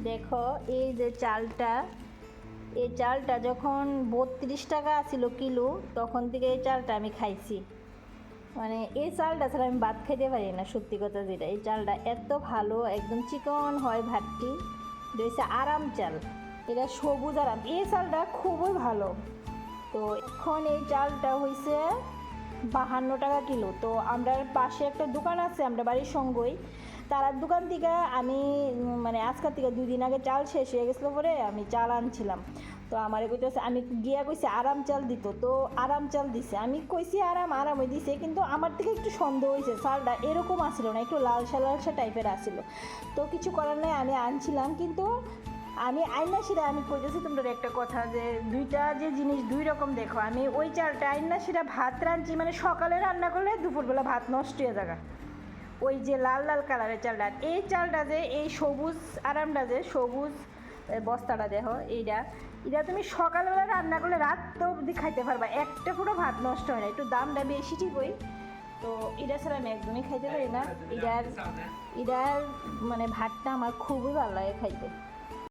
দেখো এই যে চালটা, এই চালটা যখন 32 টাকা ছিল কিলো, তখন থেকে এই চালটা আমি খাইছি। মানে এই চালটা ছাড়া আমি ভাত খাইতে পারি না, সত্যি কথা যেটা। এই চালটা এত ভালো, একদম চিকন হয় ভাতটি। এটা হচ্ছে আরাম চাল, এটা সবুজ আরাম। এই চালটা খুবই ভালো। তো এখন এই চালটা হয়েছে 52 টাকা কিলো। তো আমরা পাশে একটা দোকান আছে আমরা বাড়ির সঙ্গই, তার দোকান থেকে আমি মানে আজকের থেকে 2 দিন আগে চাল শেষ হয়ে গেছিলো, পরে আমি চাল আনছিলাম। তো আমার কইতেছে, আমি গিয়া কইছি আরাম চাল দিত, তো আরাম চাল দিছে। আমি কইছি আরাম হয়ে দিছে, কিন্তু আমার থেকে একটু সন্দেহ হয়েছে, চালটা এরকম আসছিল না, একটু লালসা লালসা টাইপের আসছিল। তো কিছু করার নাই, আমি আনছিলাম। কিন্তু আমি আইনা সেটা আমি কইতেছি তোমরা একটা কথা, যে দুইটা যে জিনিস দুই রকম। দেখো আমি ওই চালটা আইনা সেটা ভাত রাঁধছি, মানে সকালে রান্না করলে দুপুরবেলা ভাত নষ্ট হয়ে যাবে, ওই যে লাল লাল কালারের চালটা। এই চালটা যে এই সবুজ আরামটা, যে সবুজ বস্তাটা দেখো, এইটা এটা তুমি সকালবেলা রান্না করলে রাত তো অবধি খাইতে পারবা, একটা পুরো ভাত নষ্ট হয় না। একটু দামটা বেশি ঠিকই, তো এটা ছাড়া আমি একদমই খাইতে পারি না। এটার মানে ভাতটা আমার খুবই ভালো লাগে খাইতে।